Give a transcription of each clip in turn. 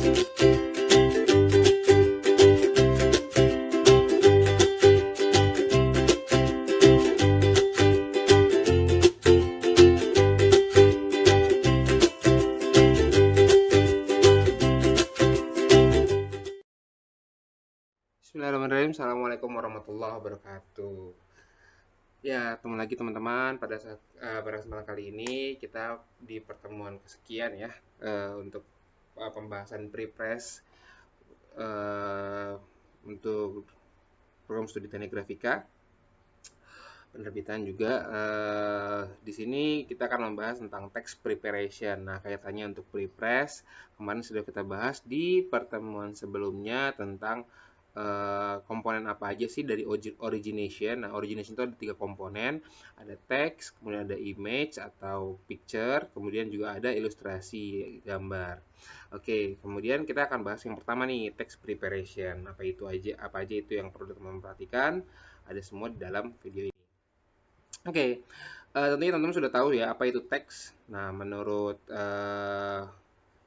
Bismillahirrahmanirrahim. Assalamualaikum warahmatullahi wabarakatuh. Ya, ketemu lagi teman-teman pada kesempatan kali ini kita di pertemuan kesekian ya untuk pembahasan pre-press untuk program studi teknik grafika penerbitan juga. Di sini kita akan membahas tentang text preparation. Nah, kaitannya untuk pre-press kemarin sudah kita bahas di pertemuan sebelumnya tentang komponen apa aja sih dari origination. Nah, origination itu ada 3 komponen, ada text, kemudian ada image atau picture, kemudian juga ada ilustrasi gambar. Oke, kemudian kita akan bahas yang pertama nih, text preparation. Apa aja itu yang perlu teman-teman perhatikan, ada semua di dalam video ini. Oke, tentunya teman-teman sudah tahu ya apa itu teks. Nah, menurut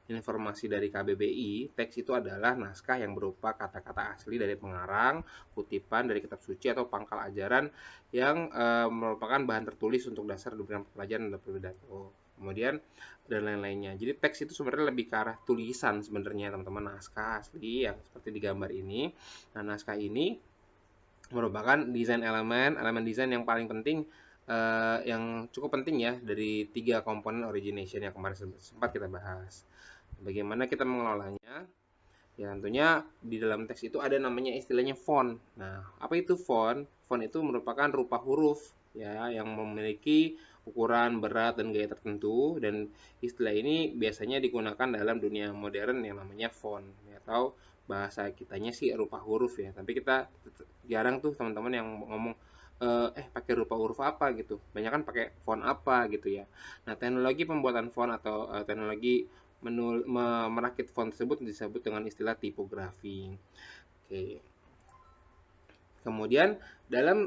informasi dari KBBI, teks itu adalah naskah yang berupa kata-kata asli dari pengarang, kutipan dari kitab suci atau pangkal ajaran yang merupakan bahan tertulis untuk dasar pemberian pelajaran dan pidato. Kemudian dan lain-lainnya. Jadi teks itu sebenarnya lebih ke arah tulisan sebenarnya teman-teman, naskah asli yang seperti di gambar ini. Nah, naskah ini merupakan elemen desain yang paling penting, yang cukup penting ya dari 3 komponen origination yang kemarin sempat kita bahas. Bagaimana kita mengelolanya? Ya tentunya di dalam teks itu ada namanya istilahnya font. Nah, apa itu font? Font itu merupakan rupa huruf ya yang memiliki ukuran, berat, dan gaya tertentu, dan istilah ini biasanya digunakan dalam dunia modern yang namanya font ya, atau bahasa kitanya sih rupa huruf ya. Tapi kita jarang tuh teman-teman yang ngomong pakai rupa huruf apa gitu. Banyak kan pakai font apa gitu ya. Nah, teknologi pembuatan font atau teknologi merakit font tersebut disebut dengan istilah tipografi. Oke. Kemudian dalam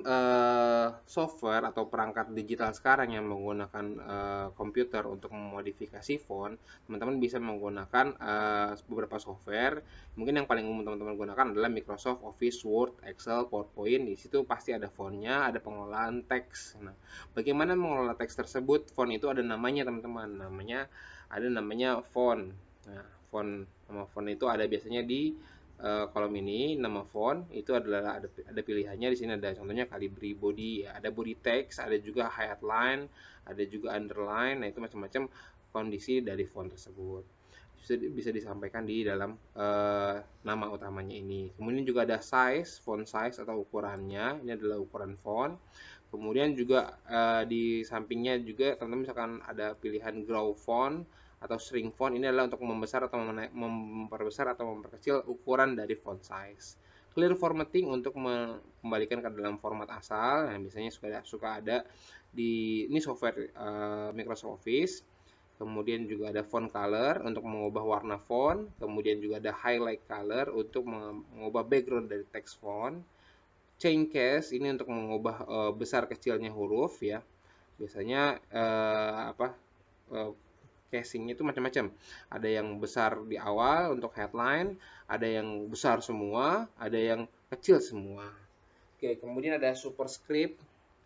software atau perangkat digital sekarang yang menggunakan komputer untuk memodifikasi font, teman-teman bisa menggunakan beberapa software. Mungkin yang paling umum teman-teman gunakan adalah Microsoft Office, Word, Excel, PowerPoint. Di situ pasti ada fontnya, ada pengolahan teks. Nah, bagaimana mengelola teks tersebut? Font itu ada namanya teman-teman. Namanya font. Nah, nama font itu ada biasanya di kolom ini. Nama font itu adalah ada pilihannya. Di sini ada contohnya Calibri body ya, ada body text, ada juga highlight, ada juga underline. Nah, itu macam-macam kondisi dari font tersebut bisa disampaikan di dalam nama utamanya ini. Kemudian juga ada font size atau ukurannya. Ini adalah ukuran font. Kemudian juga di sampingnya juga teman-teman misalkan ada pilihan grow font atau shrink font. Ini adalah untuk membesar atau memperbesar atau memperkecil ukuran dari font size. Clear formatting untuk mengembalikan ke dalam format asal yang biasanya suka ada di ini software Microsoft Office. Kemudian juga ada font color untuk mengubah warna font. Kemudian juga ada highlight color untuk mengubah background dari text font. Change case ini untuk mengubah besar kecilnya huruf ya. Biasanya casingnya itu macam-macam. Ada yang besar di awal untuk headline, ada yang besar semua, ada yang kecil semua. Oke, kemudian ada superscript.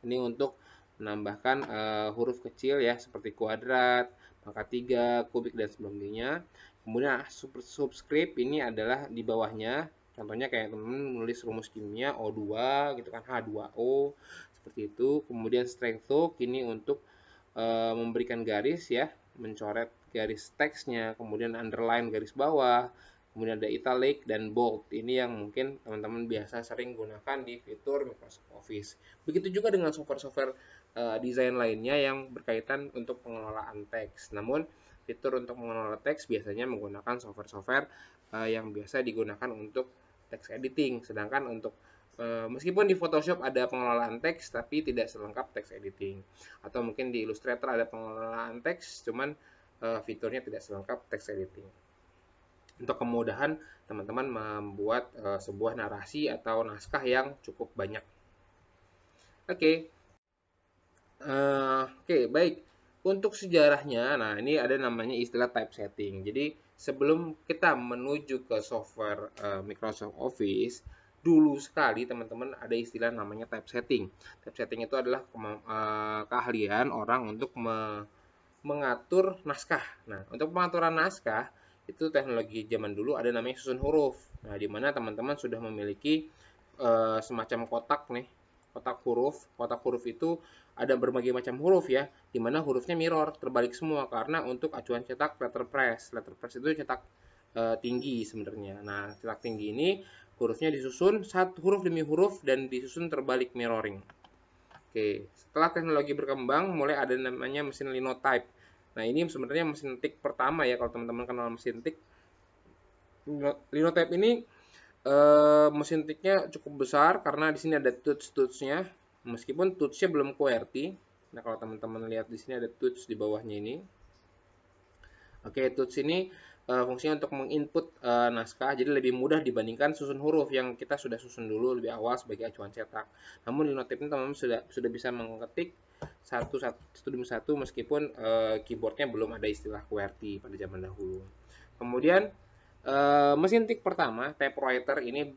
Ini untuk menambahkan huruf kecil ya, seperti kuadrat, pangkat 3, kubik, dan sebagainya. Kemudian subscript ini adalah di bawahnya. Contohnya kayak teman menulis rumus kimia O2 gitu kan, H2O seperti itu. Kemudian straight-through ini untuk memberikan garis ya, mencoret garis teksnya, kemudian underline garis bawah, kemudian ada italic dan bold. Ini yang mungkin teman-teman biasa sering gunakan di fitur Microsoft Office. Begitu juga dengan software-software desain lainnya yang berkaitan untuk pengelolaan teks. Namun fitur untuk mengelola teks biasanya menggunakan software-software yang biasa digunakan untuk text editing. Sedangkan untuk meskipun di Photoshop ada pengelolaan teks, tapi tidak selengkap text editing. Atau mungkin di Illustrator ada pengelolaan teks, cuman fiturnya tidak selengkap text editing. Untuk kemudahan teman-teman membuat sebuah narasi atau naskah yang cukup banyak. Oke, baik. Untuk sejarahnya, nah ini ada namanya istilah typesetting. Jadi sebelum kita menuju ke software Microsoft Office, dulu sekali teman-teman ada istilah namanya typesetting. Typesetting itu adalah keahlian orang untuk mengatur naskah. Nah, untuk pengaturan naskah itu teknologi zaman dulu ada namanya susun huruf. Nah, di mana teman-teman sudah memiliki semacam kotak nih, kotak huruf. Kotak huruf itu ada berbagai macam huruf ya, di mana hurufnya mirror, terbalik semua karena untuk acuan cetak letterpress. Letterpress itu cetak tinggi sebenarnya. Nah, cetak tinggi ini hurufnya disusun satu huruf demi huruf dan disusun terbalik mirroring. Oke, setelah teknologi berkembang, mulai ada namanya mesin linotype. Nah, ini sebenarnya mesin tik pertama ya, kalau teman-teman kenal mesin tik. Linotype ini mesin tiknya cukup besar karena di sini ada tuts-tutsnya. Meskipun tutsnya belum QWERTY. Nah, kalau teman-teman lihat di sini ada tuts di bawahnya ini. Oke, tuts ini fungsinya untuk menginput naskah, jadi lebih mudah dibandingkan susun huruf yang kita sudah susun dulu lebih awal sebagai acuan cetak. Namun linotype ini teman-teman sudah bisa mengetik satu demi satu meskipun keyboardnya belum ada istilah QWERTY pada zaman dahulu. Kemudian mesin tik pertama, typewriter ini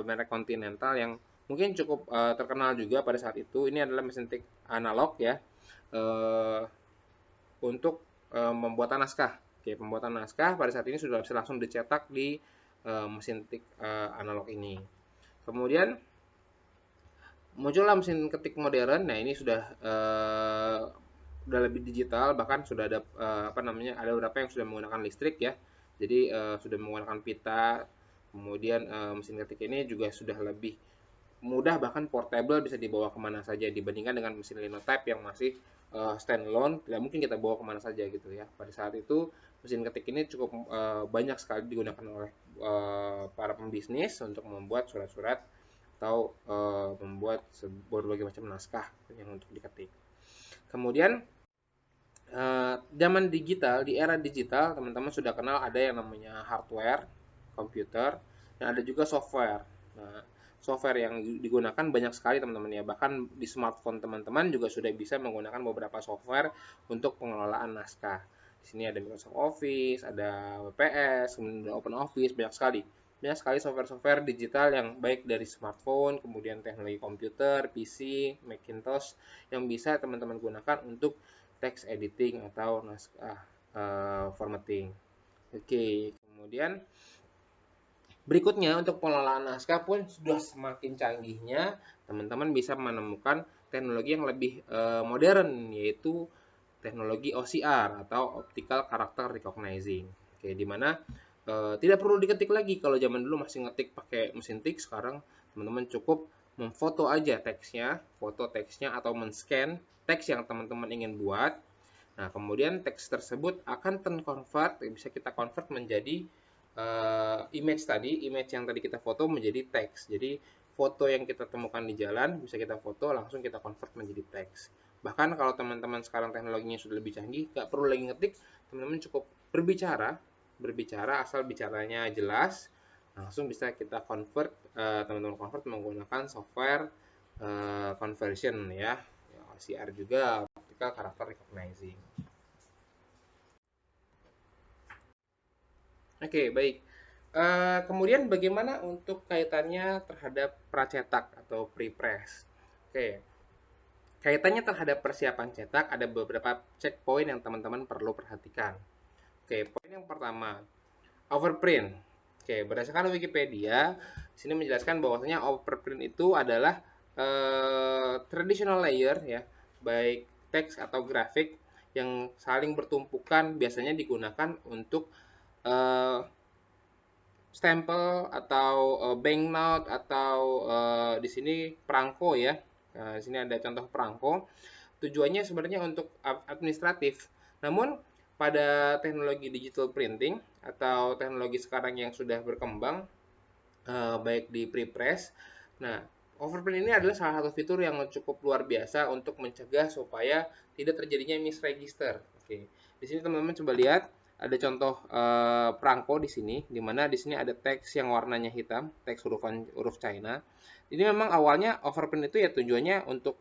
merek Continental yang mungkin cukup terkenal juga pada saat itu. Ini adalah mesin tik analog ya, untuk pembuatan naskah. Oke, pembuatan naskah pada saat ini sudah bisa langsung dicetak di mesin tik analog ini. Kemudian muncullah mesin ketik modern. Nah, ini sudah lebih digital, bahkan sudah ada ada beberapa yang sudah menggunakan listrik ya. Jadi sudah menggunakan pita. Kemudian mesin ketik ini juga sudah lebih mudah, bahkan portable, bisa dibawa kemana saja dibandingkan dengan mesin linotype yang masih standalone, tidak mungkin kita bawa kemana saja gitu ya. Pada saat itu mesin ketik ini cukup banyak sekali digunakan oleh para pembisnis untuk membuat surat-surat atau membuat berbagai macam naskah yang untuk diketik. Kemudian zaman digital, di era digital teman-teman sudah kenal ada yang namanya hardware, komputer, dan ada juga software. Nah, software yang digunakan banyak sekali teman-teman ya, bahkan di smartphone teman-teman juga sudah bisa menggunakan beberapa software untuk pengelolaan naskah. Di sini ada Microsoft Office, ada WPS, kemudian ada OpenOffice, banyak sekali software-software digital yang baik dari smartphone, kemudian teknologi komputer, PC, Macintosh yang bisa teman-teman gunakan untuk text editing atau naskah formatting. Oke, kemudian berikutnya untuk pengelolaan naskah pun sudah semakin canggihnya, teman-teman bisa menemukan teknologi yang lebih modern, yaitu teknologi OCR atau Optical Character Recognizing. Oke, di mana tidak perlu diketik lagi. Kalau zaman dulu masih ngetik pakai mesin tik, sekarang teman-teman cukup memfoto aja teksnya, foto teksnya atau men-scan teks yang teman-teman ingin buat. Nah, kemudian teks tersebut akan terconvert, bisa kita convert menjadi image yang tadi kita foto menjadi teks. Jadi foto yang kita temukan di jalan bisa kita foto, langsung kita convert menjadi teks. Bahkan kalau teman-teman sekarang teknologinya sudah lebih canggih, nggak perlu lagi ngetik, teman-teman cukup berbicara asal bicaranya jelas, langsung bisa kita convert, teman-teman convert menggunakan software conversion ya, OCR juga, Optical Character Recognizing. Oke, baik. Kemudian bagaimana untuk kaitannya terhadap pracetak atau prepress? Oke, kaitannya terhadap persiapan cetak ada beberapa checkpoint yang teman-teman perlu perhatikan. Oke, poin yang pertama, overprint. Oke, berdasarkan Wikipedia, sini menjelaskan bahwasanya overprint itu adalah traditional layer ya, baik teks atau grafik yang saling bertumpukan, biasanya digunakan untuk stempel atau banknote atau di sini perangko ya. Di sini ada contoh perangko. Tujuannya sebenarnya untuk administratif. Namun pada teknologi digital printing atau teknologi sekarang yang sudah berkembang, baik di prepress. Nah, overprint ini adalah salah satu fitur yang cukup luar biasa untuk mencegah supaya tidak terjadinya misregister. Oke, di sini teman-teman coba lihat ada contoh perangko di sini, di mana di sini ada teks yang warnanya hitam, teks huruf China. Ini memang awalnya overprint itu ya tujuannya untuk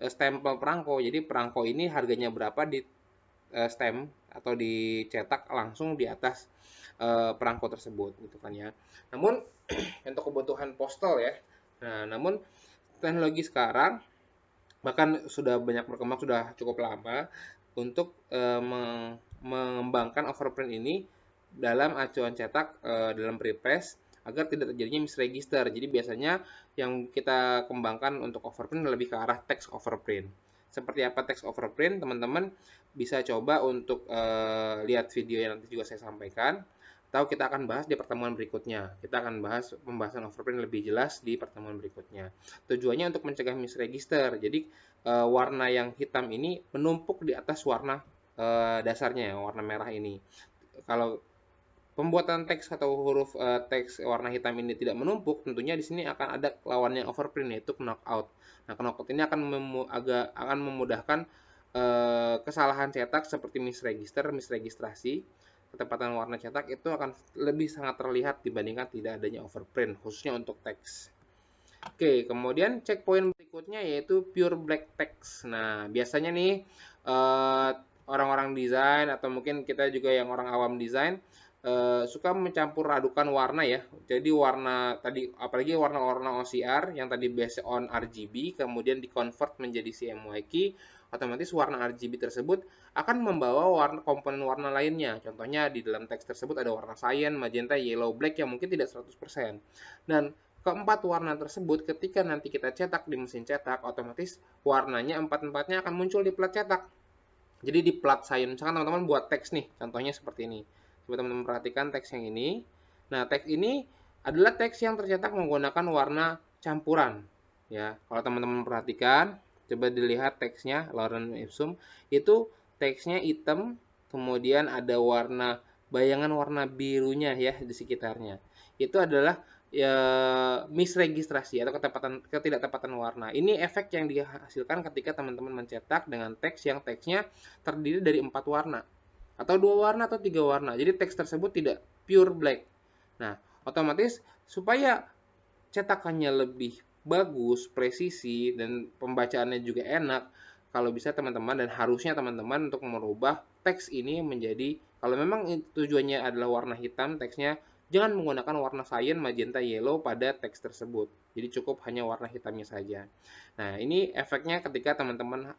stempel perangko. Jadi perangko ini harganya berapa stem atau dicetak langsung di atas perangko tersebut gitu kan ya. Namun untuk kebutuhan postal ya. Nah, namun teknologi sekarang bahkan sudah banyak berkembang, sudah cukup lama untuk mengembangkan overprint ini dalam acuan cetak dalam prepress agar tidak terjadinya misregister. Jadi biasanya yang kita kembangkan untuk overprint lebih ke arah text overprint. Seperti apa text overprint, teman-teman bisa coba untuk lihat video yang nanti juga saya sampaikan, atau kita akan bahas di pertemuan berikutnya. Kita akan bahas pembahasan overprint lebih jelas di pertemuan berikutnya. Tujuannya untuk mencegah misregister. Jadi warna yang hitam ini menumpuk di atas warna dasarnya, yang warna merah ini. Kalau pembuatan teks atau huruf teks warna hitam ini tidak menumpuk, tentunya di sini akan ada lawannya overprint, yaitu knockout. Nah, knockout ini akan memudahkan kesalahan cetak seperti misregistrasi. Ketepatan warna cetak itu akan lebih sangat terlihat dibandingkan tidak adanya overprint, khususnya untuk teks. Oke, kemudian checkpoint berikutnya yaitu pure black text. Nah, biasanya nih orang-orang desain atau mungkin kita juga yang orang awam desain suka mencampur adukan warna ya. Jadi warna tadi, apalagi warna-warna OCR yang tadi based on RGB, kemudian di-convert menjadi CMYK, otomatis warna RGB tersebut akan membawa komponen warna lainnya. Contohnya di dalam teks tersebut ada warna cyan, magenta, yellow, black yang mungkin tidak 100%. Dan keempat warna tersebut ketika nanti kita cetak di mesin cetak, otomatis warnanya empat-empatnya akan muncul di plat cetak. Jadi di plat cyan, misalkan teman-teman buat teks nih, contohnya seperti ini. Coba teman-teman perhatikan teks yang ini. Nah, teks ini adalah teks yang tercetak menggunakan warna campuran. Ya, kalau teman-teman perhatikan, coba dilihat teksnya Lorem Ipsum, itu teksnya hitam, kemudian ada warna bayangan warna birunya ya di sekitarnya. Itu adalah ya, misregistrasi atau ketidaktepatan warna. Ini efek yang dihasilkan ketika teman-teman mencetak dengan teks yang teksnya terdiri dari 4 warna atau 2 warna atau 3 warna. Jadi teks tersebut tidak pure black. Nah, otomatis supaya cetakannya lebih bagus, presisi, dan pembacaannya juga enak, kalau bisa teman-teman dan harusnya teman-teman untuk merubah teks ini menjadi, kalau memang tujuannya adalah warna hitam teksnya, jangan menggunakan warna cyan, magenta, yellow pada teks tersebut. Jadi cukup hanya warna hitamnya saja. Nah, ini efeknya ketika teman-teman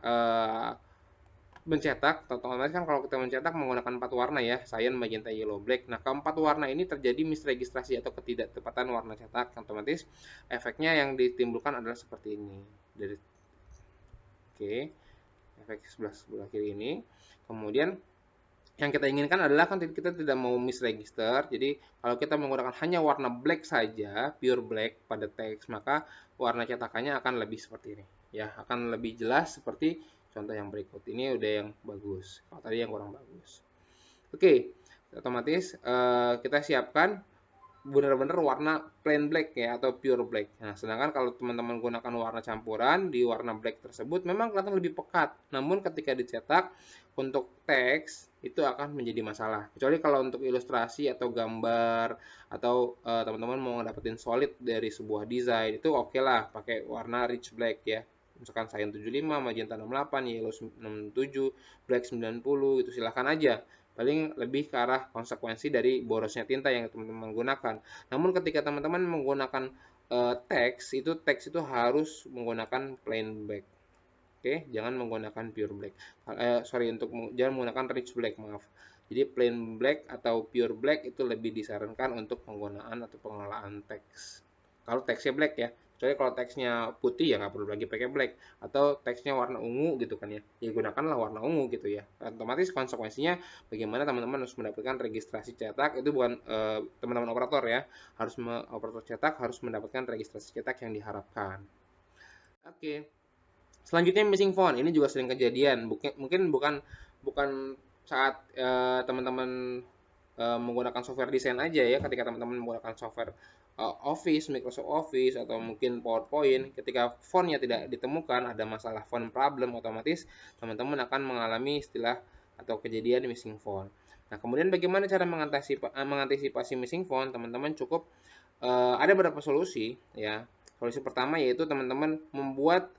mencetak, otomatis kan kalau kita mencetak menggunakan 4 warna ya, cyan, magenta, yellow, black. Nah, keempat warna ini terjadi misregistrasi atau ketidaktepatan warna cetak, otomatis efeknya yang ditimbulkan adalah seperti ini. Oke, efek sebelah kiri ini. Kemudian yang kita inginkan adalah kan kita tidak mau misregister. Jadi kalau kita menggunakan hanya warna black saja, pure black pada teks, maka warna cetakannya akan lebih seperti ini. Ya, akan lebih jelas seperti contoh yang berikut. Ini udah yang bagus. Kalau tadi yang kurang bagus. Oke, otomatis kita siapkan benar-benar warna plain black ya atau pure black. Nah, sedangkan kalau teman-teman gunakan warna campuran di warna black tersebut memang kelihatan lebih pekat. Namun ketika dicetak untuk teks itu akan menjadi masalah. Kecuali kalau untuk ilustrasi atau gambar atau teman-teman mau dapetin solid dari sebuah desain itu oke lah pakai warna rich black ya. Misalkan cyan 75, magenta 68, yellow 67, black 90 itu silahkan aja. Paling lebih ke arah konsekuensi dari borosnya tinta yang teman-teman gunakan. Namun ketika teman-teman menggunakan teks itu harus menggunakan plain black. Oke, jangan menggunakan pure black. Jangan menggunakan rich black, maaf. Jadi plain black atau pure black itu lebih disarankan untuk penggunaan atau pengelolaan teks. Kalau teksnya black ya. Kecuali kalau teksnya putih ya nggak perlu lagi pakai black. Atau teksnya warna ungu gitu kan ya. Ya gunakanlah warna ungu gitu ya. Otomatis konsekuensinya bagaimana teman-teman harus mendapatkan registrasi cetak. Itu bukan teman-teman operator ya. Operator cetak harus mendapatkan registrasi cetak yang diharapkan. Oke. Selanjutnya missing font. Ini juga sering kejadian. Mungkin bukan saat teman-teman menggunakan software desain aja ya, ketika teman-teman menggunakan software Office, Microsoft Office, atau mungkin PowerPoint, ketika fontnya tidak ditemukan, ada masalah font problem, otomatis teman-teman akan mengalami istilah atau kejadian missing font. Nah, kemudian bagaimana cara mengantisipasi missing font? Teman-teman cukup ada beberapa solusi ya. Solusi pertama yaitu teman-teman membuat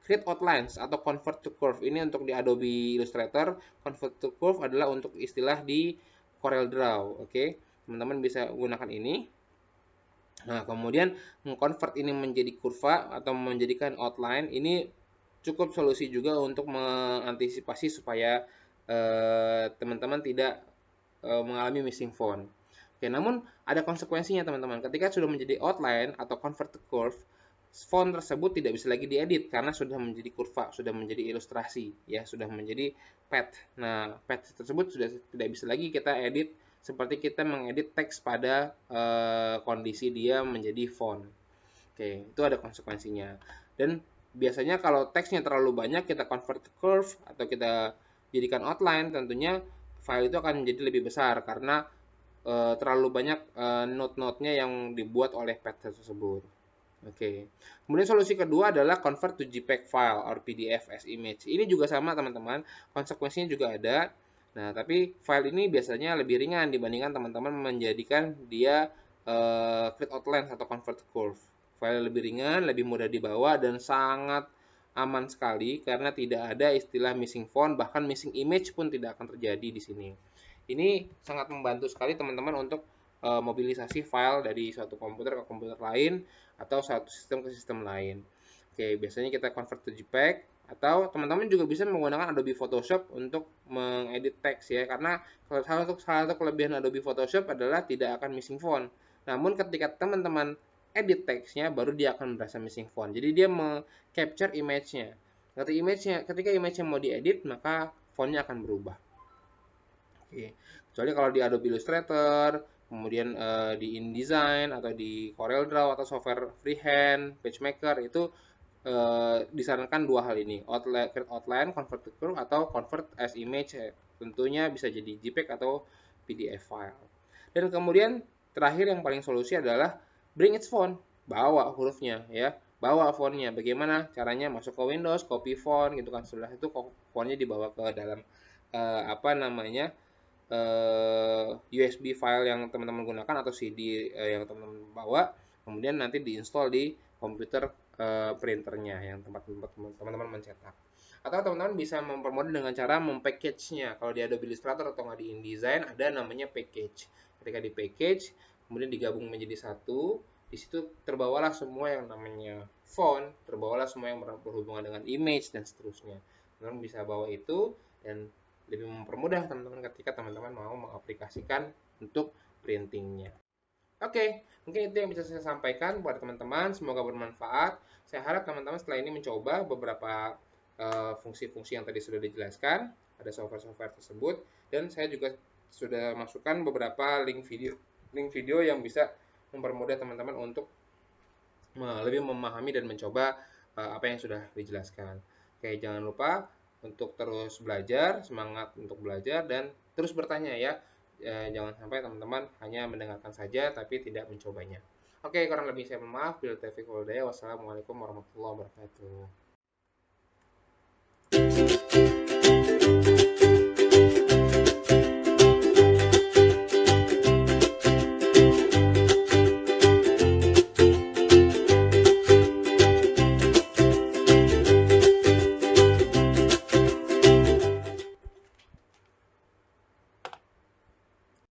create outlines atau convert to curve. Ini untuk di Adobe Illustrator, convert to curve adalah untuk istilah di CorelDRAW. Oke, teman-teman bisa gunakan ini. Nah, kemudian mengkonvert ini menjadi kurva atau menjadikan outline ini cukup solusi juga untuk mengantisipasi supaya teman-teman tidak mengalami missing font. Oke, namun ada konsekuensinya teman-teman. Ketika sudah menjadi outline atau convert to curve, font tersebut tidak bisa lagi diedit karena sudah menjadi kurva, sudah menjadi ilustrasi, ya, sudah menjadi pad. Nah, pad tersebut sudah tidak bisa lagi kita edit seperti kita mengedit teks pada kondisi dia menjadi font. Oke, itu ada konsekuensinya. Dan biasanya kalau teksnya terlalu banyak kita convert to curve atau kita jadikan outline, tentunya file itu akan menjadi lebih besar karena terlalu banyak note-note-nya yang dibuat oleh pad tersebut. Oke. Kemudian solusi kedua adalah convert to JPEG file or PDF as image. Ini juga sama teman-teman, konsekuensinya juga ada. Nah, tapi file ini biasanya lebih ringan dibandingkan teman-teman menjadikan dia create outlines atau convert to curve. File lebih ringan, lebih mudah dibawa dan sangat aman sekali karena tidak ada istilah missing font, bahkan missing image pun tidak akan terjadi di sini. Ini sangat membantu sekali teman-teman untuk mobilisasi file dari suatu komputer ke komputer lain atau satu sistem ke sistem lain. Oke, biasanya kita convert to JPEG atau teman-teman juga bisa menggunakan Adobe Photoshop untuk mengedit teks ya, karena salah satu kelebihan Adobe Photoshop adalah tidak akan missing font. Namun ketika teman-teman edit teksnya baru dia akan berasa missing font. Jadi dia capture image-nya. Ketika image-nya mau diedit, maka fontnya akan berubah. Oke. Kecuali kalau di Adobe Illustrator, kemudian di InDesign atau di CorelDRAW atau software freehand, PageMaker itu disarankan dua hal ini, create outline, convert to curve atau convert as image. Tentunya bisa jadi JPEG atau PDF file. Dan kemudian terakhir yang paling solusi adalah bring its font, bawa hurufnya ya, bawa fontnya. Bagaimana caranya? Masuk ke Windows, copy font gitu kan. Setelah itu fontnya dibawa ke dalam USB file yang teman-teman gunakan atau CD yang teman-teman bawa, kemudian nanti diinstal di komputer printernya yang tempat teman-teman mencetak. Atau teman-teman bisa mempermudah dengan cara mempackage-nya. Kalau di Adobe Illustrator atau nggak di InDesign ada namanya package. Ketika di package, kemudian digabung menjadi satu, di situ terbawalah semua yang namanya font, terbawalah semua yang berhubungan dengan image dan seterusnya. Teman-teman bisa bawa itu dan lebih mempermudah teman-teman ketika teman-teman mau mengaplikasikan untuk printingnya. Oke, mungkin itu yang bisa saya sampaikan buat teman-teman. Semoga bermanfaat. Saya harap teman-teman setelah ini mencoba beberapa fungsi-fungsi yang tadi sudah dijelaskan pada software-software tersebut, dan saya juga sudah masukkan beberapa link video yang bisa mempermudah teman-teman untuk lebih memahami dan mencoba apa yang sudah dijelaskan. Oke, jangan lupa untuk terus belajar, semangat untuk belajar dan terus bertanya ya. Jangan sampai teman-teman hanya mendengarkan saja tapi tidak mencobanya. Oke, kurang lebih saya mohon maaf. Wassalamualaikum warahmatullahi wabarakatuh.